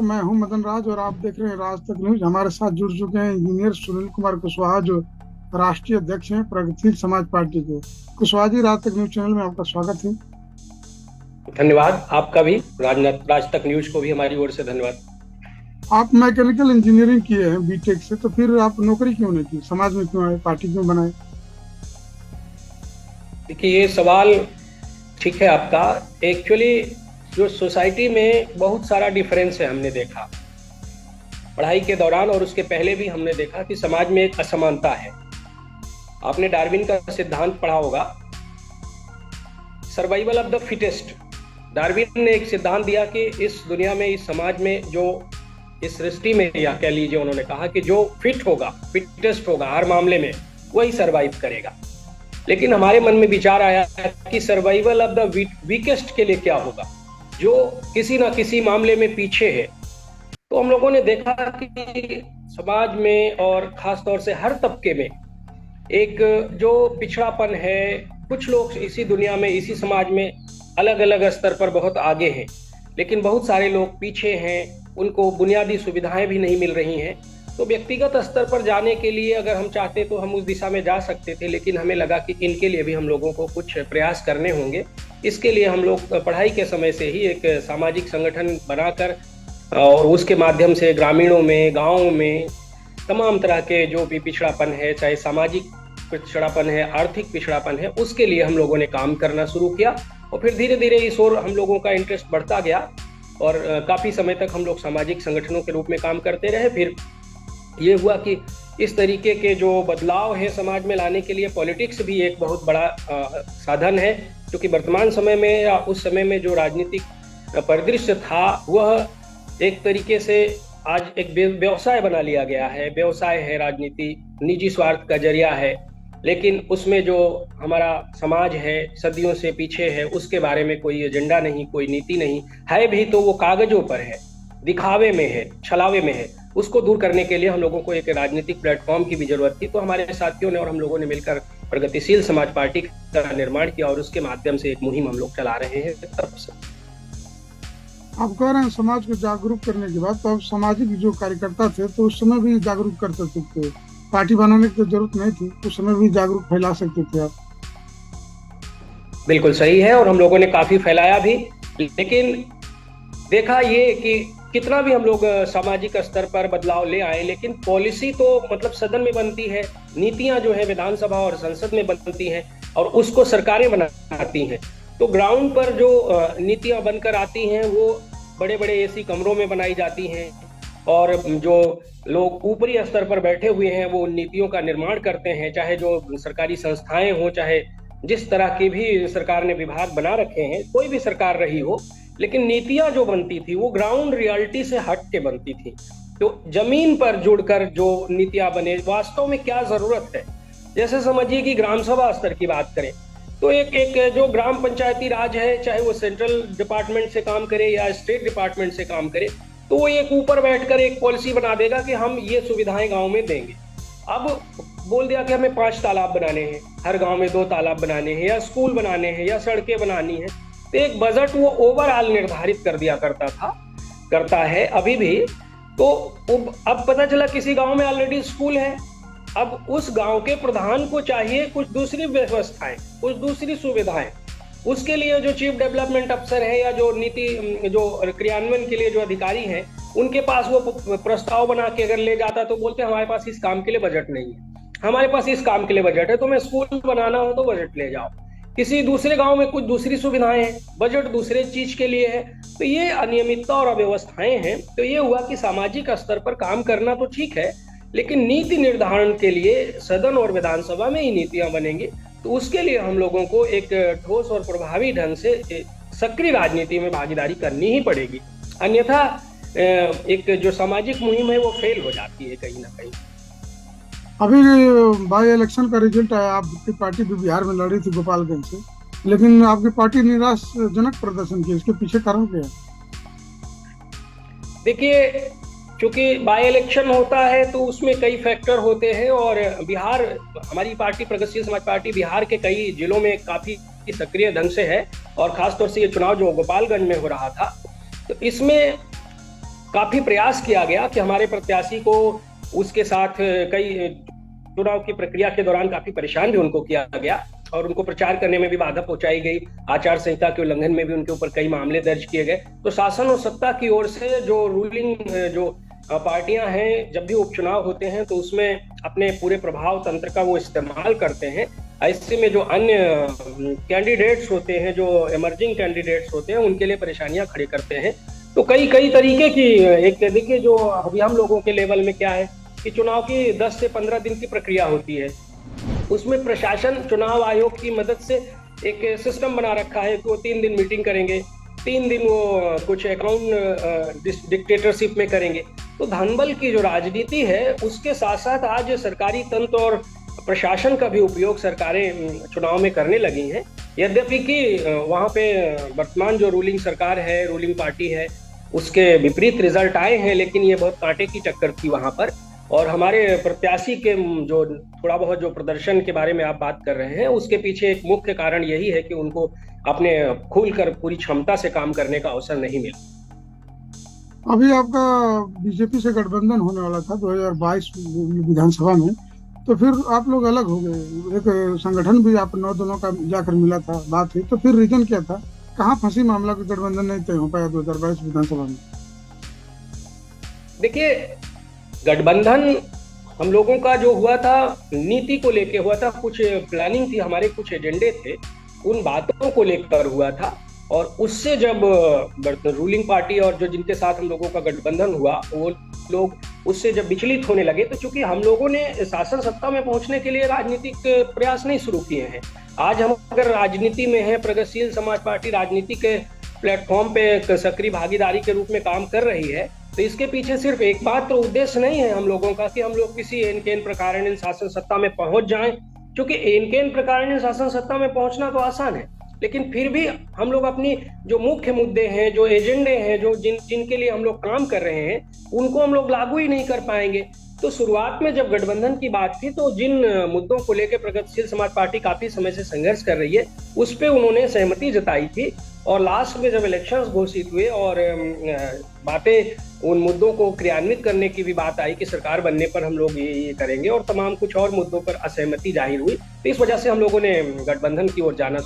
मैं हूं मदन राज और आप देख रहे हैं राज तक न्यूज। हमारे साथ जुड़ चुके हैं इंजीनियर सुनील कुमार कुशवाहा, जो राष्ट्रीय अध्यक्ष हैं प्रगतिशील समाज पार्टी के। कुशवाहा जी, राज तक न्यूज चैनल में आपका स्वागत है। धन्यवाद आपका भी। राज तक न्यूज को भी हमारी ओर से धन्यवाद। आप मैकेनिकल इंजीनियरिंग किए हैं बीटेक से, तो फिर आप नौकरी क्यों नहीं की, समाज में क्यों आए, पार्टी क्यों बनाए? देखिए, ये सवाल ठीक है आपका। एक्चुअली जो सोसाइटी में बहुत सारा डिफरेंस है, हमने देखा पढ़ाई के दौरान और उसके पहले भी हमने देखा कि समाज में एक असमानता है। आपने डार्विन का सिद्धांत पढ़ा होगा, survival of the fittest. Darwin ने एक सिद्धांत दिया कि इस दुनिया में, इस समाज में, जो इस सृष्टि में, या कह लीजिए उन्होंने कहा कि जो फिट होगा, फिटेस्ट होगा हर मामले में, वही सर्वाइव करेगा। लेकिन हमारे मन में विचार आया कि सर्वाइवल ऑफ द वीकेस्ट के लिए क्या होगा, जो किसी ना किसी मामले में पीछे है। तो हम लोगों ने देखा कि समाज में और खास तौर से हर तबके में एक जो पिछड़ापन है, कुछ लोग इसी दुनिया में, इसी समाज में अलग अलग स्तर पर बहुत आगे हैं, लेकिन बहुत सारे लोग पीछे हैं, उनको बुनियादी सुविधाएं भी नहीं मिल रही हैं। तो व्यक्तिगत स्तर पर जाने के लिए अगर हम चाहते तो हम उस दिशा में जा सकते थे, लेकिन हमें लगा कि इनके लिए भी हम लोगों को कुछ प्रयास करने होंगे। इसके लिए हम लोग पढ़ाई के समय से ही एक सामाजिक संगठन बनाकर और उसके माध्यम से ग्रामीणों में, गाँवों में तमाम तरह के जो भी पिछड़ापन है, चाहे सामाजिक पिछड़ापन है, आर्थिक पिछड़ापन है, उसके लिए हम लोगों ने काम करना शुरू किया। और फिर धीरे धीरे इस ओर हम लोगों का इंटरेस्ट बढ़ता गया और काफ़ी समय तक हम लोग सामाजिक संगठनों के रूप में काम करते रहे। फिर ये हुआ कि इस तरीके के जो बदलाव है समाज में लाने के लिए पॉलिटिक्स भी एक बहुत बड़ा साधन है, क्योंकि वर्तमान समय में या उस समय में जो राजनीतिक परिदृश्य था, वह एक तरीके से आज एक व्यवसाय बना लिया गया है। व्यवसाय है राजनीति, निजी स्वार्थ का जरिया है, लेकिन उसमें जो हमारा समाज है, सदियों से पीछे है, उसके बारे में कोई एजेंडा नहीं, कोई नीति नहीं है, भी तो वो कागजों पर है, दिखावे में है, छलावे में है। उसको दूर करने के लिए हम लोगों को एक राजनीतिक प्लेटफॉर्म की भी जरूरत थी। तो हमारे साथियों ने और हम लोगों ने मिलकर प्रगतिशील समाज पार्टी का निर्माण किया और उसके माध्यम से एक मुहिम हम लोग चला रहे हैं तब से। आप कह रहे हैं समाज को जागरूक करने की बात, तो अब सामाजिक जो कार्यकर्ता थे तो उस समय भी जागरूक करते थे, तो पार्टी बनाने की जरूरत नहीं थी, उस समय भी जागरूक फैला सकते थे आप। बिल्कुल सही है, और हम लोगों ने काफी फैलाया भी। लेकिन देखा ये कि कितना भी हम लोग सामाजिक स्तर पर बदलाव ले आए, लेकिन पॉलिसी तो मतलब सदन में बनती है, नीतियां जो है विधानसभा और संसद में बनती हैं और उसको सरकारें बनाती हैं। तो ग्राउंड पर जो नीतियां बनकर आती हैं वो बड़े बड़े एसी कमरों में बनाई जाती हैं, और जो लोग ऊपरी स्तर पर बैठे हुए हैं वो नीतियों का निर्माण करते हैं, चाहे जो सरकारी संस्थाएं हों, चाहे जिस तरह की भी सरकार ने विभाग बना रखे हैं, कोई भी सरकार रही हो, लेकिन नीतियां जो बनती थी वो ग्राउंड रियलिटी से हट के बनती थी। तो जमीन पर जुड़कर जो नीतियां बने, वास्तव में क्या जरूरत है। जैसे समझिए कि ग्राम सभा स्तर की बात करें तो एक जो ग्राम पंचायती राज है, चाहे वो सेंट्रल डिपार्टमेंट से काम करे या स्टेट डिपार्टमेंट से काम करे, तो वो एक ऊपर बैठकर एक पॉलिसी बना देगा कि हम ये सुविधाएं गांव में देंगे। अब बोल दिया कि हमें 5 तालाब बनाने हैं, हर गांव में 2 तालाब बनाने हैं, या स्कूल बनाने हैं, या सड़कें बनानी है, तो एक बजट वो ओवरऑल निर्धारित कर दिया करता है अभी भी। तो अब पता चला किसी गांव में ऑलरेडी स्कूल है, अब उस गांव के प्रधान को चाहिए कुछ दूसरी व्यवस्थाएं, कुछ दूसरी सुविधाएं। उसके लिए जो चीफ डेवलपमेंट अफसर है या जो नीति जो क्रियान्वयन के लिए जो अधिकारी हैं, उनके पास वो प्रस्ताव बना के अगर ले जाता तो बोलते हमारे पास इस काम के लिए बजट नहीं है, हमारे पास इस काम के लिए बजट है, तो मैं स्कूल बनाना हो तो बजट ले जाओ। किसी दूसरे गांव में कुछ दूसरी सुविधाएं हैं, बजट दूसरे चीज के लिए है। तो ये अनियमितता और अव्यवस्थाएं हैं। तो ये हुआ कि सामाजिक स्तर पर काम करना तो ठीक है, लेकिन नीति निर्धारण के लिए सदन और विधानसभा में ही नीतियां बनेंगी। तो उसके लिए हम लोगों को एक ठोस और प्रभावी ढंग से सक्रिय राजनीति में भागीदारी करनी ही पड़ेगी, अन्यथा एक जो सामाजिक मुहिम है वो फेल हो जाती है कहीं ना कहीं। अभी बाई इलेक्शन का रिजल्ट आया, आपकी पार्टी भी बिहार में लड़ी थी गोपालगंज से, लेकिन आपकी पार्टी निराशाजनक प्रदर्शन किया, इसके पीछे कारण क्या है? देखिए, क्योंकि बाई इलेक्शन होता है तो उसमें कई फैक्टर होते हैं, और बिहार, हमारी पार्टी प्रगतिशील समाज पार्टी बिहार के कई जिलों में काफी सक्रिय ढंग से है, और खासतौर से ये चुनाव जो गोपालगंज में हो रहा था, तो इसमें काफी प्रयास किया गया कि हमारे प्रत्याशी को उसके साथ कई चुनाव की प्रक्रिया के दौरान काफी परेशान भी उनको किया गया और उनको प्रचार करने में भी बाधा पहुंचाई गई। आचार संहिता के उल्लंघन में भी उनके ऊपर कई मामले दर्ज किए गए। तो शासन और सत्ता की ओर से जो रूलिंग जो पार्टियां हैं, जब भी उपचुनाव होते हैं तो उसमें अपने पूरे प्रभाव तंत्र का वो इस्तेमाल करते हैं। ऐसे में जो अन्य कैंडिडेट्स होते हैं, जो इमर्जिंग कैंडिडेट्स होते हैं, उनके लिए परेशानियां खड़ी करते हैं। तो कई कई तरीके की एक देखिए, जो अभी हम लोगों के लेवल में क्या है कि चुनाव की 10 से 15 दिन की प्रक्रिया होती है। उसमें प्रशासन चुनाव आयोग की मदद से एक सिस्टम बना रखा है कि वो 3 दिन मीटिंग करेंगे, 3 दिन वो कुछ अकाउंट डिक्टेटरशिप में करेंगे। तो धनबल की जो राजनीति है उसके साथ साथ आज सरकारी तंत्र और प्रशासन का भी उपयोग सरकारें चुनाव में करने लगी हैं। यद्यपि कि वहाँ पे वर्तमान जो रूलिंग सरकार है, रूलिंग पार्टी है, उसके विपरीत रिजल्ट आए हैं, लेकिन ये बहुत कांटे की टक्कर थी वहाँ पर। और हमारे प्रत्याशी के जो थोड़ा बहुत जो प्रदर्शन के बारे में आप बात कर रहे हैं, उसके पीछे एक मुख्य कारण यही है कि उनको अपने खुलकर पूरी क्षमता से काम करने का अवसर नहीं मिला। अभी आपका बीजेपी से गठबंधन होने वाला था 2022 विधानसभा में, तो फिर आप लोग अलग हो गए। एक संगठन भी आप 9 दिनों का जाकर मिला था, बात हुई, तो फिर रीजन क्या था? कहाँ फंसी मामला कि गठबंधन नहीं तय हो पाया 2022 विधानसभा में? देखिए, गठबंधन हम लोगों का जो हुआ था नीति को लेके हुआ था, कुछ प्लानिंग थी, हमारे कुछ एजेंडे थे, उन बातों को लेकर हुआ था। और उससे जब रूलिंग पार्टी और जो जिनके साथ हम लोगों का गठबंधन हुआ, वो लोग उससे जब विचलित होने लगे, तो चूंकि हम लोगों ने शासन सत्ता में पहुंचने के लिए राजनीतिक प्रयास नहीं शुरू किए हैं। आज हम अगर राजनीति में हैं, प्रगतिशील समाज पार्टी राजनीति के प्लेटफॉर्म पे सक्रिय भागीदारी के रूप में काम कर रही है, तो इसके पीछे सिर्फ एकमात्र उद्देश्य नहीं है हम लोगों का कि हम लोग किसी एन केन प्रकारेण शासन सत्ता में पहुंच जाएं। क्योंकि एन केन प्रकारेण शासन सत्ता में पहुंचना तो आसान है, लेकिन फिर भी हम लोग अपनी जो मुख्य मुद्दे हैं, जो एजेंडे हैं, जो जिनके लिए हम लोग काम कर रहे हैं, उनको हम लोग लागू ही नहीं कर पाएंगे। तो शुरुआत में जब गठबंधन की बात थी, तो जिन मुद्दों को लेकर प्रगतिशील समाज पार्टी काफी समय से संघर्ष कर रही है, उस पर उन्होंने सहमति जताई थी। और लास्ट में जब इलेक्शंस घोषित हुए और बातें उन मुद्दों को क्रियान्वित करने की भी बात आई कि सरकार बनने पर हम लोग ये करेंगे, और तमाम कुछ और मुद्दों पर असहमति जाहिर हुई, तो इस वजह से हम लोगों ने गठबंधन की ओर जाना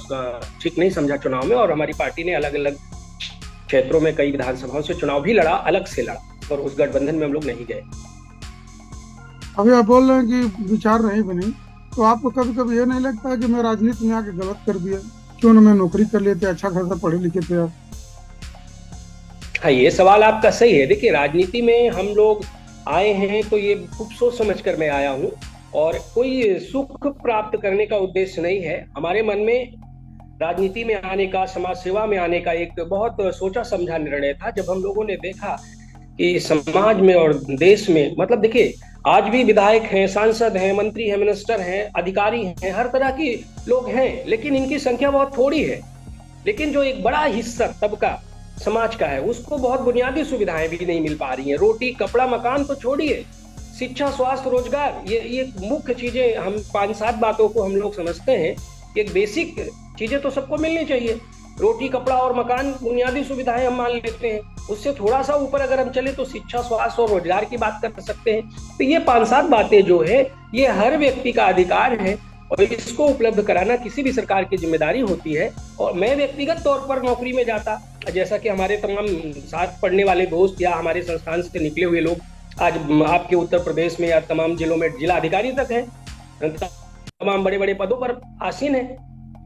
ठीक नहीं समझा चुनाव में। और हमारी पार्टी ने अलग अलग क्षेत्रों में कई विधानसभाओं से चुनाव भी लड़ा, अलग से लड़ा, और उस गठबंधन में हम लोग नहीं गए। अभी आप बोल रहे हैं कि विचार नहीं बनी, तो आपको कभी कभी ये नहीं लगता है कि मैं राजनीति में आके गलत कर दिया? क्यों ना मैं नौकरी कर लेते, अच्छा खासा पढ़े लिखे थे आप। हाँ, ये सवाल आपका सही है। देखिए, राजनीति में हम लोग आए हैं तो ये खूब सोच समझ कर मैं आया हूँ, और कोई सुख प्राप्त करने का उद्देश्य नहीं है। हमारे मन में राजनीति में आने का, समाज सेवा में आने का एक बहुत सोचा समझा निर्णय था, जब हम लोगों ने देखा कि समाज में और देश में, मतलब देखिए, आज भी विधायक हैं, सांसद हैं, मंत्री हैं, मिनिस्टर हैं, अधिकारी हैं, हर तरह के लोग हैं, लेकिन इनकी संख्या बहुत थोड़ी है। लेकिन जो एक बड़ा हिस्सा तबका समाज का है, उसको बहुत बुनियादी सुविधाएं भी नहीं मिल पा रही हैं। रोटी, कपड़ा, मकान तो छोड़िए, शिक्षा, स्वास्थ्य, रोजगार, ये मुख्य चीजें, हम 5-7 बातों को हम लोग समझते हैं। एक बेसिक चीजें तो सबको मिलनी चाहिए। रोटी, कपड़ा और मकान बुनियादी सुविधाएं हम मान लेते हैं। उससे थोड़ा सा ऊपर अगर हम चले तो शिक्षा, स्वास्थ्य और रोजगार की बात कर सकते हैं। तो ये 5-7 बातें जो है, ये हर व्यक्ति का अधिकार है, और इसको उपलब्ध कराना किसी भी सरकार की जिम्मेदारी होती है। और मैं व्यक्तिगत तौर पर नौकरी में जाता, जैसा कि हमारे तमाम साथ पढ़ने वाले दोस्त या हमारे संस्थान से निकले हुए लोग आज आपके उत्तर प्रदेश में या तमाम जिलों में जिला अधिकारी तक हैं, तमाम बड़े बड़े पदों पर आसीन हैं,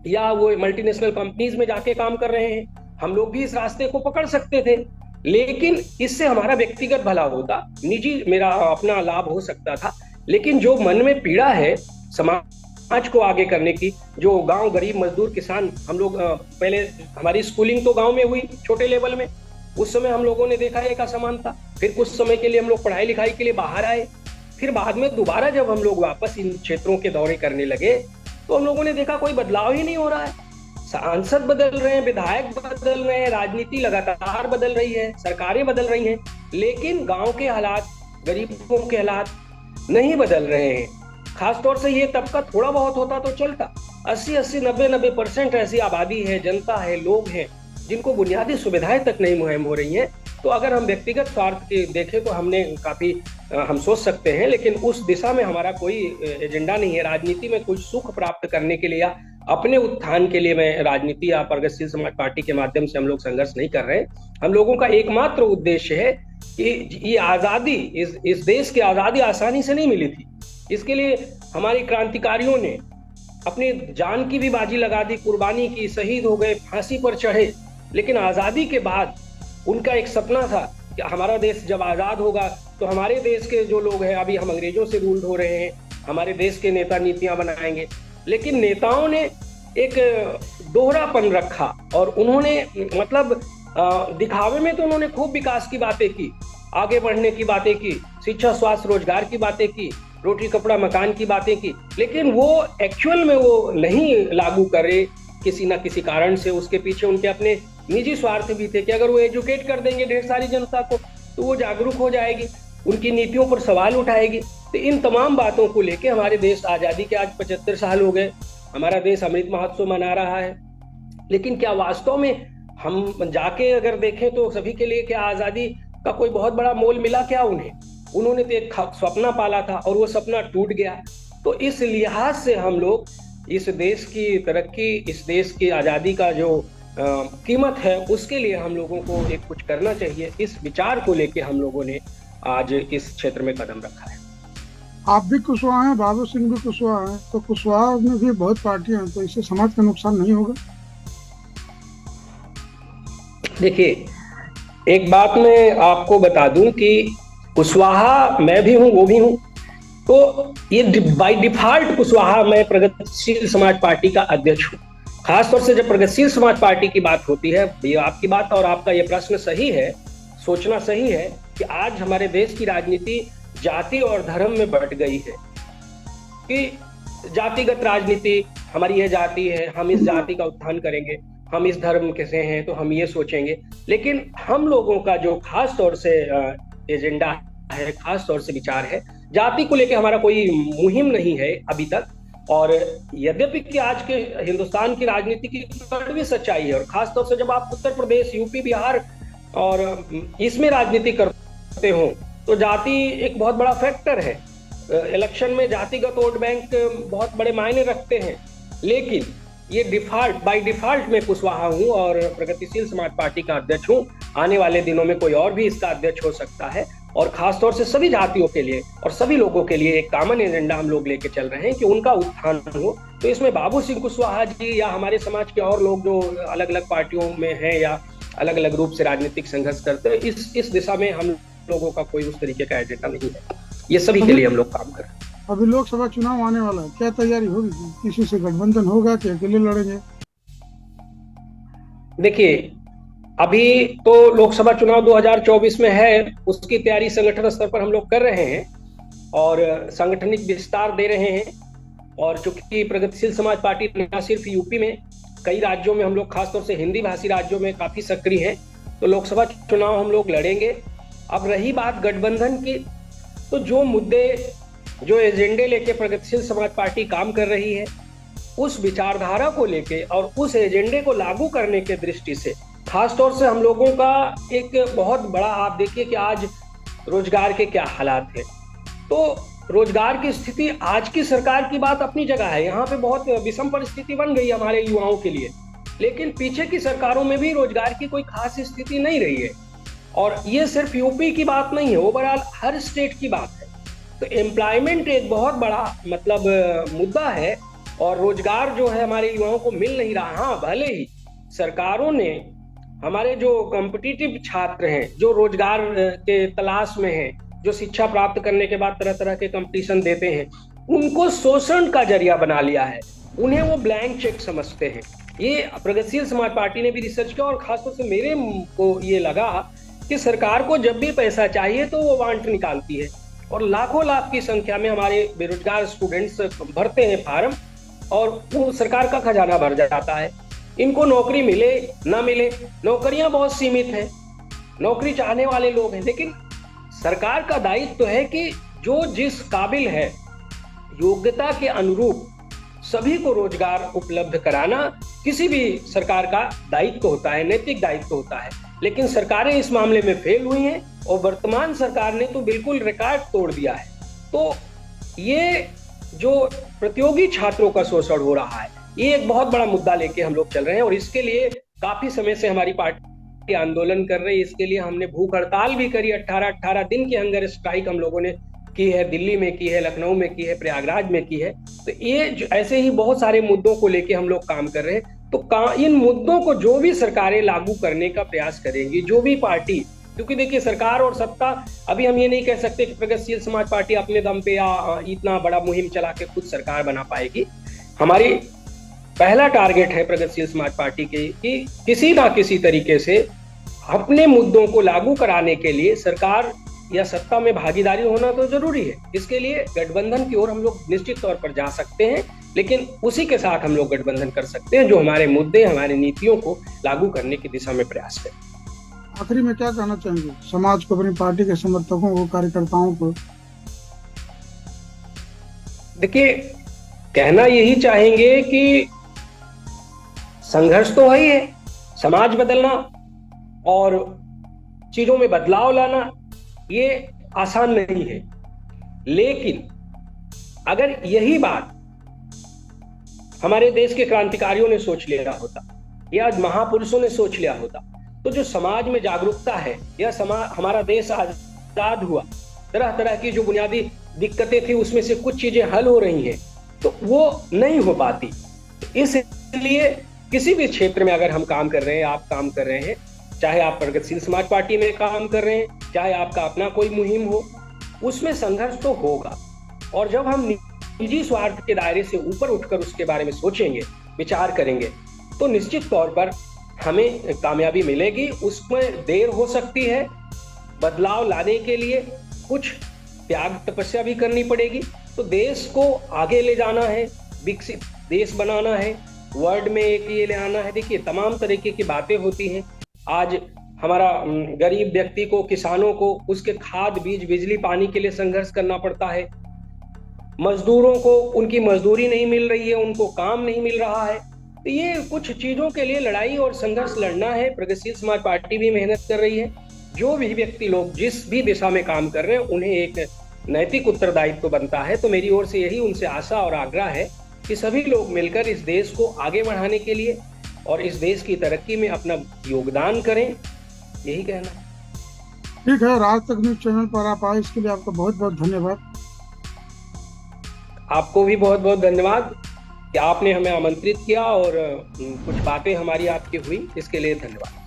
या वो मल्टीनेशनल कंपनीज में जाके काम कर रहे हैं। हम लोग भी इस रास्ते को पकड़ सकते थे, लेकिन इससे हमारा व्यक्तिगत भला होता, निजी मेरा अपना लाभ हो सकता था। लेकिन जो मन में पीड़ा है समाज को आगे करने की, जो गांव, गरीब, मजदूर, किसान, हम लोग पहले हमारी स्कूलिंग तो गांव में हुई छोटे लेवल में, उस समय हम लोगों ने देखा एक असमानता। फिर कुछ समय के लिए हम लोग पढ़ाई लिखाई के लिए बाहर आए, फिर बाद में दोबारा जब हम लोग वापस इन क्षेत्रों के दौरे करने लगे, तो हम लोगों ने देखा कोई बदलाव ही नहीं हो रहा है। सांसद बदल रहे हैं, विधायक बदल रहे हैं, राजनीति लगातार बदल रही है, सरकारें बदल रही हैं, लेकिन गांव के हालात, गरीबों के हालात नहीं बदल रहे हैं। खासतौर से ये तबका थोड़ा बहुत होता तो चलता, 80-80, 90-90% ऐसी आबादी है, जनता है, लोग हैं, जिनको बुनियादी सुविधाएं तक नहीं मुहैया हो रही हैं। तो अगर हम व्यक्तिगत स्वार्थ की देखें तो हमने काफी हम सोच सकते हैं, लेकिन उस दिशा में हमारा कोई एजेंडा नहीं है। राजनीति में कुछ सुख प्राप्त करने के लिए या अपने उत्थान के लिए मैं राजनीति या प्रगतिशील समाज पार्टी के माध्यम से हम लोग संघर्ष नहीं कर रहे हैं। हम लोगों का एकमात्र उद्देश्य है कि ये आजादी, इस देश की आजादी आसानी से नहीं मिली थी। इसके लिए हमारे क्रांतिकारियों ने अपनी जान की भी बाजी लगा दी, कुर्बानी की, शहीद हो गए, फांसी पर चढ़े। लेकिन आजादी के बाद उनका एक सपना था कि हमारा देश जब आजाद होगा तो हमारे देश के जो लोग हैं, अभी हम अंग्रेजों से रूल्ड हो रहे हैं, हमारे देश के नेता नीतियां बनाएंगे। लेकिन नेताओं ने एक दोहरापन रखा और उन्होंने मतलब दिखावे में तो उन्होंने खूब विकास की बातें की, आगे बढ़ने की बातें की, शिक्षा, स्वास्थ्य, रोजगार की बातें की, रोटी कपड़ा मकान की बातें की, लेकिन वो एक्चुअल में वो नहीं लागू करे किसी ना किसी कारण से। उसके पीछे उनके अपने निजी स्वार्थ भी थे कि अगर वो एजुकेट कर देंगे ढेर सारी जनता को तो वो जागरूक हो जाएगी, उनकी नीतियों पर सवाल उठाएगी। तो इन तमाम बातों को लेके हमारे देश आजादी के आज 75 साल हो गए, हमारा देश अमृत महोत्सव मना रहा है। लेकिन क्या वास्तव में हम जाके अगर देखें तो सभी के लिए क्या आजादी का कोई बहुत बड़ा मोल मिला क्या उन्हें? उन्होंने तो एक सपना पाला था और वो सपना टूट गया। तो इस लिहाज से हम लोग इस देश की तरक्की, इस देश की आजादी का जो कीमत है, उसके लिए हम लोगों को एक कुछ करना चाहिए। इस विचार को लेके हम लोगों ने आज इस क्षेत्र में कदम रखा है। आप भी कुशवाहा हैं, बाबू सिंह भी कुशवाहा हैं, तो कुशवाहा में भी बहुत पार्टियां हैं, तो इससे समाज का नुकसान नहीं होगा? देखिए, एक बात मैं आपको बता दूं कि कुशवाहा मैं भी हूं, वो भी हूं, तो ये बाय डिफॉल्ट कुशवाहा मैं प्रगतिशील समाज पार्टी का अध्यक्ष हूं। खासतौर से जब प्रगतिशील समाज पार्टी की बात होती है, ये आपकी बात और आपका ये प्रश्न सही है, सोचना सही है कि आज हमारे देश की राजनीति जाति और धर्म में बंट गई है कि जातिगत राजनीति, हमारी यह जाति है, हम इस जाति का उत्थान करेंगे, हम इस धर्म के से हैं तो हम ये सोचेंगे। लेकिन हम लोगों का जो खास तौर से एजेंडा है, खास तौर से विचार है, जाति को लेकर हमारा कोई मुहिम नहीं है अभी तक। और यद्यपि कि आज के हिंदुस्तान की राजनीति की कड़वी सच्चाई है, और खासतौर से जब आप उत्तर प्रदेश, यूपी, बिहार और इसमें राजनीति करते हो तो जाति एक बहुत बड़ा फैक्टर है। इलेक्शन में जातिगत वोट बैंक बहुत बड़े मायने रखते हैं। लेकिन ये डिफॉल्ट, बाय डिफॉल्ट मैं कुशवाहा हूं और प्रगतिशील समाज पार्टी का अध्यक्ष हूं। आने वाले दिनों में कोई और भी इसका अध्यक्ष हो सकता है, और खासतौर से सभी जातियों के लिए और सभी लोगों के लिए एक कॉमन एजेंडा हम लोग लेके चल रहे हैं कि उनका उत्थान हो। तो इसमें बाबू सिंह कुशवाहा जी या हमारे समाज के और लोग जो अलग अलग पार्टियों में हैं या अलग अलग रूप से राजनीतिक संघर्ष करते हैं, इस दिशा में हम लोगों का कोई उस तरीके का एजेंडा नहीं है। ये सभी के लिए हम लोग काम कर रहे हैं। अभी लोकसभा चुनाव आने वाला है, क्या तैयारी होगी? किसी से गठबंधन होगा कि अकेले लड़ेंगे? देखिए, अभी तो लोकसभा चुनाव 2024 में है, उसकी तैयारी संगठन स्तर पर हम लोग कर रहे हैं और सांगठनिक विस्तार दे रहे हैं। और चूंकि प्रगतिशील समाज पार्टी न सिर्फ यूपी में, कई राज्यों में हम लोग, खासतौर से हिंदी भाषी राज्यों में काफी सक्रिय हैं, तो लोकसभा चुनाव हम लोग लड़ेंगे। अब रही बात गठबंधन की, तो जो मुद्दे, जो एजेंडे लेके प्रगतिशील समाज पार्टी काम कर रही है, उस विचारधारा को लेके और उस एजेंडे को लागू करने के दृष्टि से खासतौर से हम लोगों का एक बहुत बड़ा, आप देखिए कि आज रोजगार के क्या हालात है। तो रोजगार की स्थिति, आज की सरकार की बात अपनी जगह है, यहाँ पे बहुत विषम परिस्थिति बन गई हमारे युवाओं के लिए, लेकिन पीछे की सरकारों में भी रोजगार की कोई खास स्थिति नहीं रही है। और ये सिर्फ यूपी की बात नहीं है, ओवरऑल हर स्टेट की बात है। तो एम्प्लॉयमेंट एक बहुत बड़ा मतलब मुद्दा है, और रोजगार जो है हमारे युवाओं को मिल नहीं रहा। हाँ, भले ही सरकारों ने हमारे जो कॉम्पिटिटिव छात्र हैं, जो रोजगार के तलाश में हैं, जो शिक्षा प्राप्त करने के बाद तरह तरह के कंपटीशन देते हैं, उनको शोषण का जरिया बना लिया है, उन्हें वो ब्लैंक चेक समझते हैं। ये प्रगतिशील समाज पार्टी ने भी रिसर्च किया, और खासतौर से मेरे को ये लगा कि सरकार को जब भी पैसा चाहिए तो वो वांट निकालती है, और लाखों लाख की संख्या में हमारे बेरोजगार स्टूडेंट्स भरते हैं फार्म, और वो सरकार का खजाना भर जाता है। इनको नौकरी मिले ना मिले, नौकरियां बहुत सीमित हैं, नौकरी चाहने वाले लोग हैं, लेकिन सरकार का दायित्व तो है कि जो जिस काबिल है, योग्यता के अनुरूप सभी को रोजगार उपलब्ध कराना किसी भी सरकार का दायित्व होता है, नैतिक दायित्व होता है। लेकिन सरकारें इस मामले में फेल हुई हैं और वर्तमान सरकार ने तो बिल्कुल रिकॉर्ड तोड़ दिया है। तो ये जो प्रतियोगी छात्रों का शोषण हो रहा है, ये एक बहुत बड़ा मुद्दा लेके हम लोग चल रहे हैं और इसके लिए काफी समय से हमारी पार्टी आंदोलन कर रही है। इसके लिए हमने भूख हड़ताल भी करी, 18 दिन की हंगर स्ट्राइक हम लोगों ने की है, दिल्ली में की है, लखनऊ में की है, प्रयागराज में की है। तो ये ऐसे ही बहुत सारे मुद्दों को लेके हम लोग काम कर रहे हैं। तो इन मुद्दों को जो भी सरकारें लागू करने का प्रयास करेंगी, जो भी पार्टी, क्योंकि देखिए सरकार और सत्ता, अभी हम ये नहीं कह सकते कि प्रगतिशील समाज पार्टी अपने दम पे या इतना बड़ा मुहिम चला के खुद सरकार बना पाएगी। हमारी पहला टारगेट है प्रगतिशील समाज पार्टी के कि किसी ना किसी तरीके से अपने मुद्दों को लागू कराने के लिए सरकार या सत्ता में भागीदारी होना तो जरूरी है। इसके लिए गठबंधन की ओर हम लोग निश्चित तौर पर जा सकते हैं, लेकिन उसी के साथ हम लोग गठबंधन कर सकते हैं जो हमारे मुद्दे, हमारी नीतियों को लागू करने की दिशा में प्रयास करें। आखिरी में क्या कहना चाहेंगे समाज को, अपनी पार्टी के समर्थकों को, कार्यकर्ताओं को? देखिए, कहना यही चाहेंगे कि संघर्ष तो है ही है, समाज बदलना और चीजों में बदलाव लाना ये आसान नहीं है, लेकिन अगर यही बात हमारे देश के क्रांतिकारियों ने सोच लिया होता या महापुरुषों ने सोच लिया होता, तो जो समाज में जागरूकता है, या हमारा देश आजाद हुआ, तरह तरह की जो बुनियादी दिक्कतें थी उसमें से कुछ चीजें हल हो रही हैं, तो वो नहीं हो पाती। इसलिए किसी भी क्षेत्र में अगर हम काम कर रहे हैं, आप काम कर रहे हैं, चाहे आप प्रगतिशील समाज पार्टी में काम कर रहे हैं, चाहे आपका अपना कोई मुहिम हो, उसमें संघर्ष तो होगा। और जब हम निजी स्वार्थ के दायरे से ऊपर उठकर उसके बारे में सोचेंगे, विचार करेंगे, तो निश्चित तौर पर हमें कामयाबी मिलेगी। उसमें देर हो सकती है, बदलाव लाने के लिए कुछ त्याग तपस्या भी करनी पड़ेगी। तो देश को आगे ले जाना है, विकसित देश बनाना है, वर्ल्ड में एक ये ले आना है। देखिए, तमाम तरीके की बातें होती हैं। आज हमारा गरीब व्यक्ति को, किसानों को उसके खाद, बीज, बिजली, पानी के लिए संघर्ष करना पड़ता है। मजदूरों को उनकी मजदूरी नहीं मिल रही है, उनको काम नहीं मिल रहा है। तो ये कुछ चीजों के लिए लड़ाई और संघर्ष लड़ना है। प्रगतिशील समाज पार्टी भी मेहनत कर रही है। जो भी व्यक्ति लोग जिस भी दिशा में काम कर रहे हैं, उन्हें एक नैतिक उत्तरदायित्व बनता है। तो मेरी ओर से यही उनसे आशा और आग्रह है कि सभी लोग मिलकर इस देश को आगे बढ़ाने के लिए और इस देश की तरक्की में अपना योगदान करें, यही कहना है। ठीक है, राज तक न्यूज चैनल पर आप आए, इसके लिए आपका बहुत बहुत धन्यवाद। आपको भी बहुत बहुत धन्यवाद कि आपने हमें आमंत्रित किया और कुछ बातें हमारी आपकी हुई, इसके लिए धन्यवाद।